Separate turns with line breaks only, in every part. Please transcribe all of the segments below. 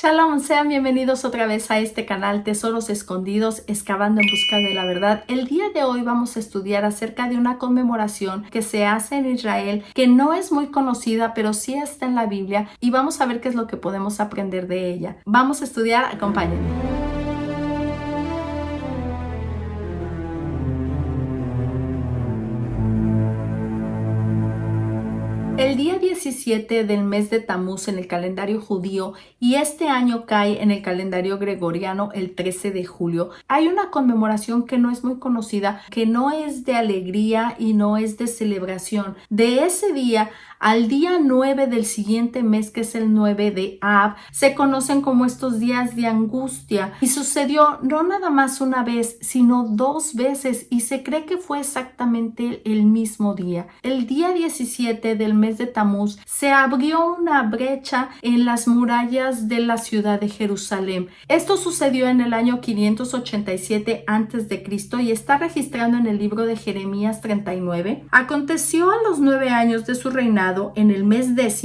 Shalom, sean bienvenidos otra vez a este canal Tesoros Escondidos, excavando en busca de la verdad. El día de hoy vamos a estudiar acerca de una conmemoración que se hace en Israel, que no es muy conocida, pero sí está en la Biblia, y vamos a ver qué es lo que podemos aprender de ella. Vamos a estudiar, acompáñenme. El día 17 del mes de Tamuz en el calendario judío y este año cae en el calendario gregoriano el 13 de julio. Hay una conmemoración que no es muy conocida, que no es de alegría y no es de celebración. De ese día al día 9 del siguiente mes, que es el 9 de Av, se conocen como estos días de angustia. Y sucedió no nada más una vez, sino dos veces, y se cree que fue exactamente el mismo día. El día 17 del mes de Tamuz se abrió una brecha en las murallas de la ciudad de Jerusalén. Esto sucedió en el año 587 a.C. y está registrado en el libro de Jeremías 39. Aconteció a los 9 años de su reinado, en el mes 10,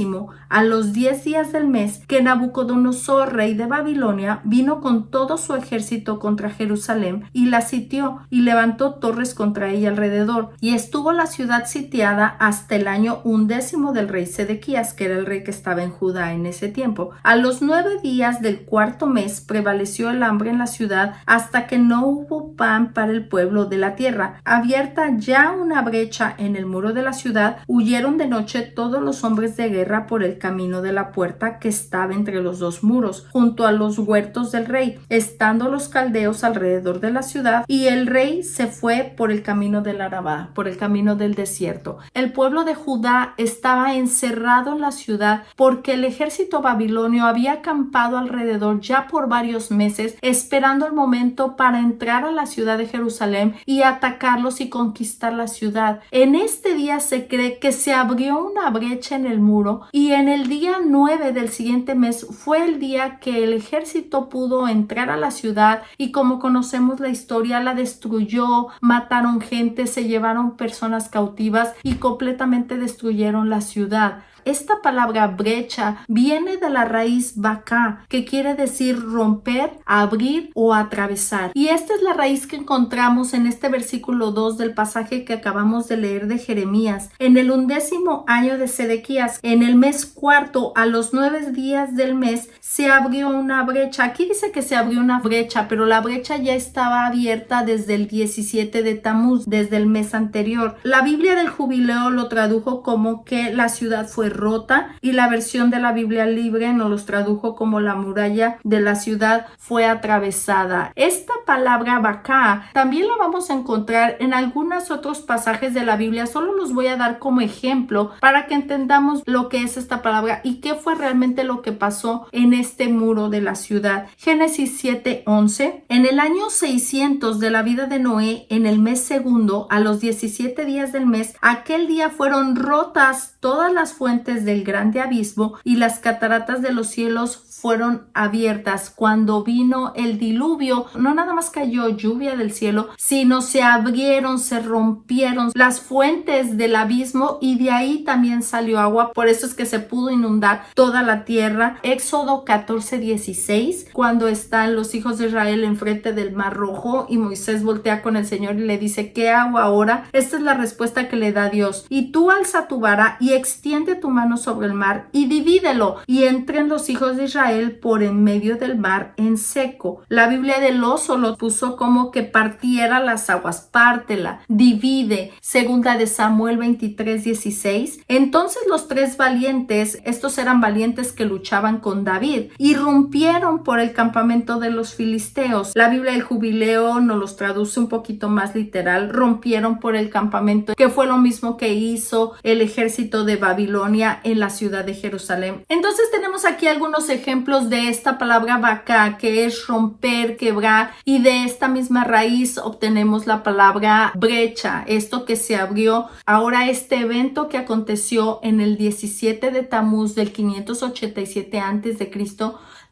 a los 10 días del mes, que Nabucodonosor, rey de Babilonia, vino con todo su ejército contra Jerusalén y la sitió y levantó torres contra ella alrededor. Y estuvo la ciudad sitiada hasta el año 11 del rey Sedequías, que era el rey que estaba en Judá en ese tiempo. A los 9 días del cuarto mes prevaleció el hambre en la ciudad hasta que no hubo pan para el pueblo de la tierra. Abierta ya una brecha en el muro de la ciudad, huyeron de noche todos los hombres de guerra por el camino de la puerta que estaba entre los dos muros, junto a los huertos del rey, estando los caldeos alrededor de la ciudad, y el rey se fue por el camino del Arabá, por el camino del desierto. El pueblo de Judá estaba encerrado en la ciudad porque el ejército babilonio había acampado alrededor ya por varios meses, esperando el momento para entrar a la ciudad de Jerusalén y atacarlos y conquistar la ciudad. En este día se cree que se abrió una brecha en el muro, y en el día 9 del siguiente mes fue el día que el ejército pudo entrar a la ciudad, y como conocemos la historia, la destruyó, mataron gente, se llevaron personas cautivas y completamente destruyeron la ciudad. Esta palabra brecha viene de la raíz baká, que quiere decir romper, abrir o atravesar. Y esta es la raíz que encontramos en este versículo 2 del pasaje que acabamos de leer de Jeremías. En el 11º año de Sedequías, en el mes cuarto, a los 9 días del mes, se abrió una brecha. Aquí dice que se abrió una brecha, pero la brecha ya estaba abierta desde el 17 de Tamuz, desde el mes anterior. La Biblia del Jubileo lo tradujo como que la ciudad fue rota, y la versión de la Biblia Libre nos los tradujo como la muralla de la ciudad fue atravesada. Esta palabra baká también la vamos a encontrar en algunos otros pasajes de la Biblia. Solo los voy a dar como ejemplo para que entendamos lo que es esta palabra y qué fue realmente lo que pasó en este muro de la ciudad. Génesis 7:11. En el año 600 de la vida de Noé, en el mes segundo, a los 17 días del mes, aquel día fueron rotas todas las fuentes del grande abismo, y las cataratas de los cielos fueron abiertas. Cuando vino el diluvio, no nada más cayó lluvia del cielo, sino se abrieron, se rompieron las fuentes del abismo, y de ahí también salió agua. Por eso es que se pudo inundar toda la tierra. Éxodo 14:16, cuando están los hijos de Israel enfrente del Mar Rojo y Moisés voltea con el Señor y le dice: ¿qué hago ahora? Esta es la respuesta que le da Dios: y tú alza tu vara y extiende tu mano sobre el mar y divídelo, y entren los hijos de Israel por en medio del mar en seco. La Biblia del Oso lo puso como que partiera las aguas. Pártela, divide. Segunda de Samuel 23:16. Entonces los tres valientes, estos eran valientes que luchaban con David, irrumpieron por el campamento de los filisteos. La Biblia del Jubileo nos los traduce un poquito más literal: rompieron por el campamento, que fue lo mismo que hizo el ejército de Babilonia en la ciudad de Jerusalén. Entonces tenemos aquí algunos ejemplos de esta palabra baká, que es romper, quebrar, y de esta misma raíz obtenemos la palabra brecha, esto que se abrió. Ahora, este evento que aconteció en el 17 de Tamuz del 587 a.C.,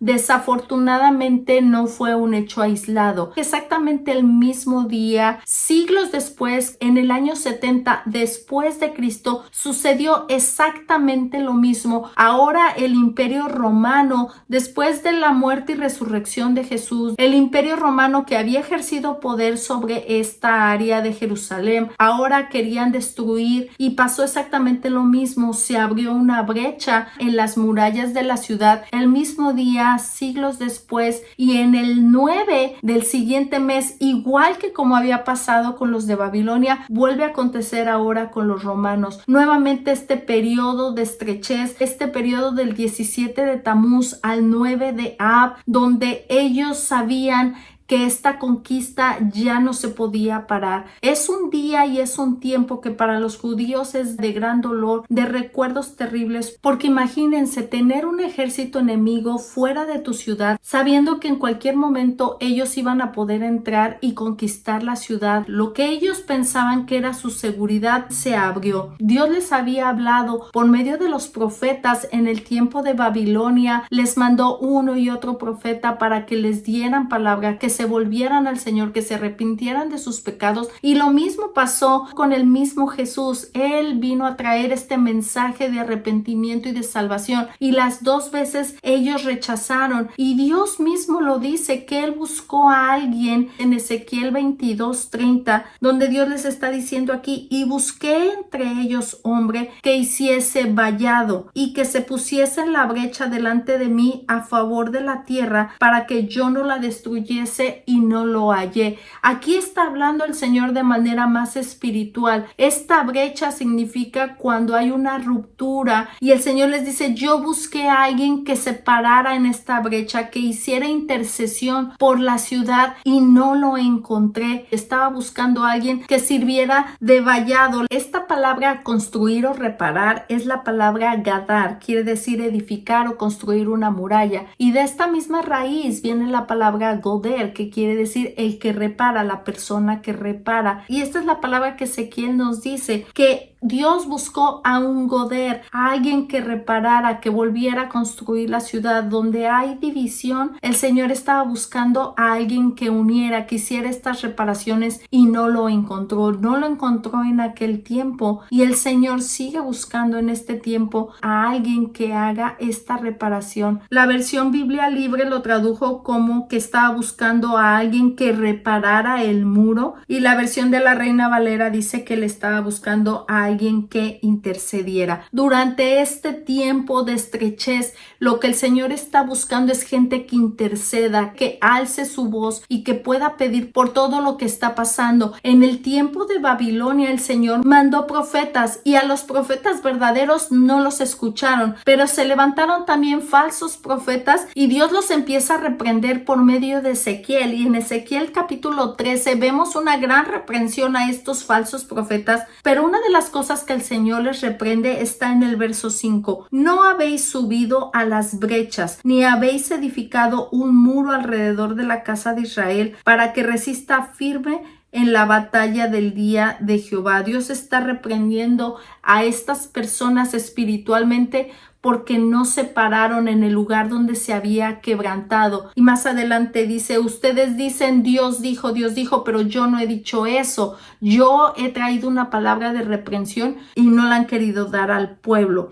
desafortunadamente no fue un hecho aislado. Exactamente el mismo día, siglos después, en el año 70 después de Cristo, sucedió exactamente lo mismo. Ahora el Imperio Romano, después de la muerte y resurrección de Jesús, el Imperio Romano que había ejercido poder sobre esta área de Jerusalén, ahora querían destruir, y pasó exactamente lo mismo. Se abrió una brecha en las murallas de la ciudad el mismo día, siglos después, y en el 9 del siguiente mes, igual que como había pasado con los de Babilonia, vuelve a acontecer ahora con los romanos. Nuevamente este periodo de estrechez, este periodo del 17 de Tamuz al 9 de Ab, donde ellos sabían que esta conquista ya no se podía parar. Es un día y es un tiempo que para los judíos es de gran dolor, de recuerdos terribles, porque imagínense tener un ejército enemigo fuera de tu ciudad, sabiendo que en cualquier momento ellos iban a poder entrar y conquistar la ciudad. Lo que ellos pensaban que era su seguridad se abrió. Dios les había hablado por medio de los profetas en el tiempo de Babilonia, les mandó uno y otro profeta para que les dieran palabra, que se volvieran al Señor, que se arrepintieran de sus pecados. Y lo mismo pasó con el mismo Jesús. Él vino a traer este mensaje de arrepentimiento y de salvación, y las dos veces ellos rechazaron. Y Dios mismo lo dice, que Él buscó a alguien en Ezequiel 22:30, donde Dios les está diciendo aquí: y busqué entre ellos hombre que hiciese vallado y que se pusiese en la brecha delante de mí a favor de la tierra, para que yo no la destruyese, y no lo hallé. Aquí está hablando el Señor de manera más espiritual. Esta brecha significa cuando hay una ruptura, y el Señor les dice: yo busqué a alguien que se parara en esta brecha, que hiciera intercesión por la ciudad, y no lo encontré. Estaba buscando a alguien que sirviera de vallado. Esta palabra construir o reparar es la palabra gadar, quiere decir edificar o construir una muralla, y de esta misma raíz viene la palabra goder, que quiere decir el que repara, la persona que repara. Y esta es la palabra que Ezequiel nos dice, que Dios buscó a un goder, a alguien que reparara, que volviera a construir la ciudad. Donde hay división, el Señor estaba buscando a alguien que uniera, que hiciera estas reparaciones, y no lo encontró. No lo encontró en aquel tiempo, y el Señor sigue buscando en este tiempo a alguien que haga esta reparación. La versión Biblia Libre lo tradujo como que estaba buscando a alguien que reparara el muro, y la versión de la Reina Valera dice que le estaba buscando a alguien que intercediera. Durante este tiempo de estrechez, lo que el Señor está buscando es gente que interceda, que alce su voz y que pueda pedir por todo lo que está pasando. En el tiempo de Babilonia, el Señor mandó profetas, y a los profetas verdaderos no los escucharon, pero se levantaron también falsos profetas, y Dios los empieza a reprender por medio de Ezequiel. Y en Ezequiel capítulo 13 vemos una gran reprensión a estos falsos profetas, pero una de las cosas que el Señor les reprende está en el verso 5. No habéis subido a las brechas, ni habéis edificado un muro alrededor de la casa de Israel, para que resista firme en la batalla del día de Jehová. Dios está reprendiendo a estas personas espiritualmente porque no se pararon en el lugar donde se había quebrantado. Y más adelante dice: ustedes dicen Dios dijo, pero yo no he dicho eso. Yo he traído una palabra de reprensión y no la han querido dar al pueblo.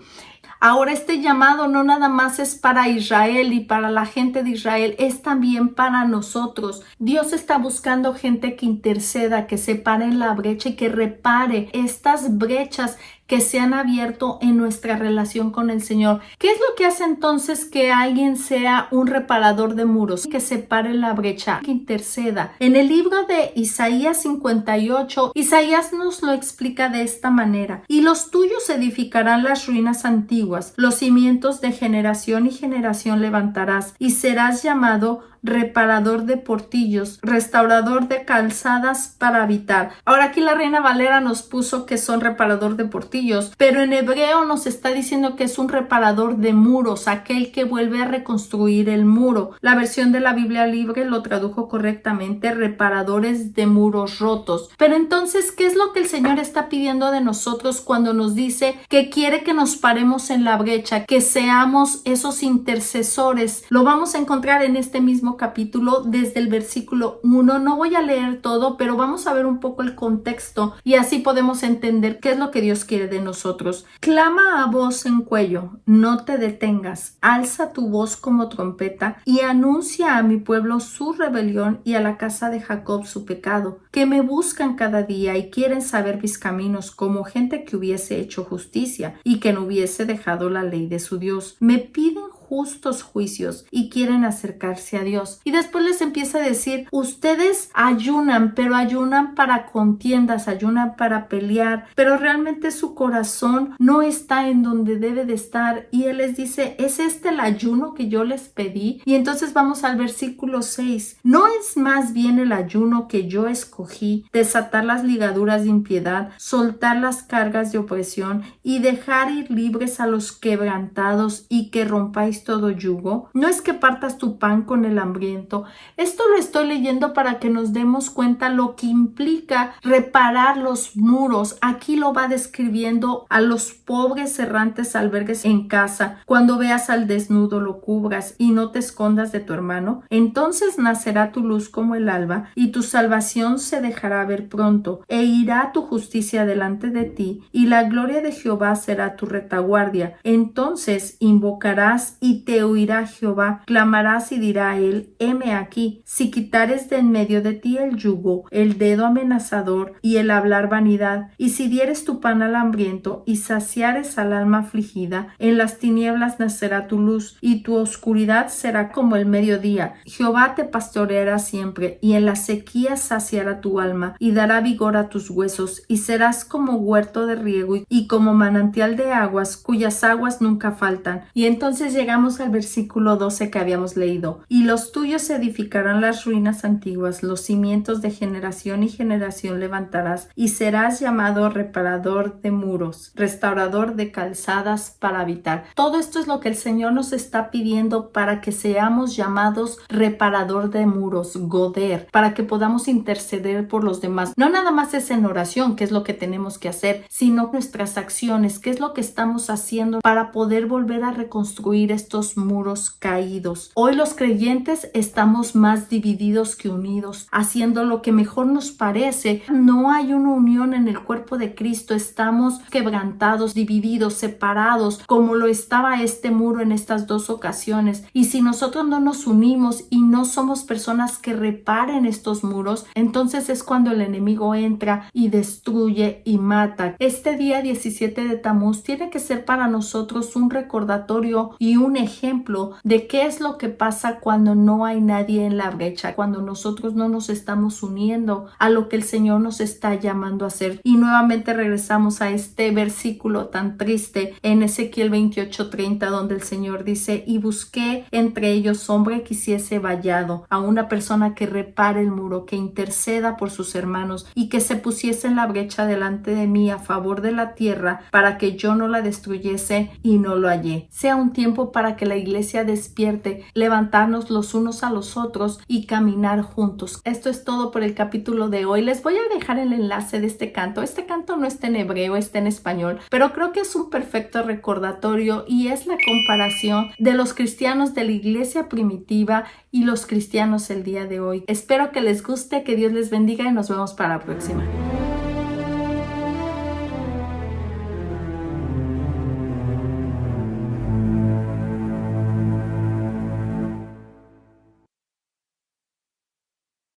Ahora este llamado no nada más es para Israel y para la gente de Israel, es también para nosotros. Dios está buscando gente que interceda, que se pare en la brecha y que repare estas brechas que se han abierto en nuestra relación con el Señor. ¿Qué es lo que hace entonces que alguien sea un reparador de muros? Que se pare la brecha, que interceda. En el libro de Isaías 58, Isaías nos lo explica de esta manera: y los tuyos edificarán las ruinas antiguas, los cimientos de generación y generación levantarás, y serás llamado reparador de portillos, restaurador de calzadas para habitar. Ahora aquí la Reina Valera nos puso que son reparador de portillos, pero en hebreo nos está diciendo que es un reparador de muros, aquel que vuelve a reconstruir el muro. La versión de la Biblia Libre lo tradujo correctamente, reparadores de muros rotos. Pero entonces, ¿qué es lo que el Señor está pidiendo de nosotros cuando nos dice que quiere que nos paremos en la brecha, que seamos esos intercesores? Lo vamos a encontrar en este mismo capítulo desde el versículo 1. No voy a leer todo, pero vamos a ver un poco el contexto y así podemos entender qué es lo que Dios quiere de nosotros. Clama a voz en cuello, no te detengas, alza tu voz como trompeta y anuncia a mi pueblo su rebelión y a la casa de Jacob su pecado, que me buscan cada día y quieren saber mis caminos, como gente que hubiese hecho justicia y que no hubiese dejado la ley de su Dios. Me piden justos juicios y quieren acercarse a Dios. Y después les empieza a decir, ustedes ayunan, pero ayunan para contiendas, ayunan para pelear, pero realmente su corazón no está en donde debe de estar. Y Él les dice, ¿es este el ayuno que yo les pedí? Y entonces vamos al versículo 6. ¿No es más bien el ayuno que yo escogí, desatar las ligaduras de impiedad, soltar las cargas de opresión y dejar ir libres a los quebrantados y que rompáis todo yugo? ¿No es que partas tu pan con el hambriento? Esto lo estoy leyendo para que nos demos cuenta lo que implica reparar los muros. Aquí lo va describiendo a los pobres errantes albergues en casa. Cuando veas al desnudo lo cubras y no te escondas de tu hermano. Entonces nacerá tu luz como el alba y tu salvación se dejará ver pronto e irá tu justicia delante de ti y la gloria de Jehová será tu retaguardia. Entonces invocarás y te oirá Jehová, clamarás y dirá a él, heme aquí. Si quitares de en medio de ti el yugo, el dedo amenazador y el hablar vanidad, y si dieres tu pan al hambriento y saciares al alma afligida, en las tinieblas nacerá tu luz y tu oscuridad será como el mediodía. Jehová te pastoreará siempre y en la sequía saciará tu alma y dará vigor a tus huesos y serás como huerto de riego y como manantial de aguas cuyas aguas nunca faltan. Y entonces llegamos al versículo 12 que habíamos leído. Y los tuyos edificarán las ruinas antiguas, los cimientos de generación y generación levantarás, y serás llamado reparador de muros, restaurador de calzadas para habitar. Todo esto es lo que el Señor nos está pidiendo para que seamos llamados reparador de muros, goder, para que podamos interceder por los demás. No nada más es en oración, que es lo que tenemos que hacer, sino nuestras acciones, que es lo que estamos haciendo para poder volver a reconstruir estos muros caídos. Hoy los creyentes estamos más divididos que unidos, haciendo lo que mejor nos parece. No hay una unión en el cuerpo de Cristo. Estamos quebrantados, divididos, separados, como lo estaba este muro en estas dos ocasiones. Y si nosotros no nos unimos y no somos personas que reparen estos muros, entonces es cuando el enemigo entra y destruye y mata. Este día 17 de Tamuz tiene que ser para nosotros un recordatorio y un ejemplo de qué es lo que pasa cuando no hay nadie en la brecha, cuando nosotros no nos estamos uniendo a lo que el Señor nos está llamando a hacer. Y nuevamente regresamos a este versículo tan triste en Ezequiel 28:30, donde el Señor dice, y busqué entre ellos hombre que hiciese vallado, a una persona que repare el muro, que interceda por sus hermanos y que se pusiese en la brecha delante de mí a favor de la tierra para que yo no la destruyese, y no lo hallé. Sea un tiempo para que la iglesia despierte, levantarnos los unos a los otros y caminar juntos. Esto es todo por el capítulo de hoy. Les voy a dejar el enlace de este canto. Este canto no está en hebreo, está en español, pero creo que es un perfecto recordatorio y es la comparación de los cristianos de la iglesia primitiva y los cristianos el día de hoy. Espero que les guste, que Dios les bendiga y nos vemos para la próxima.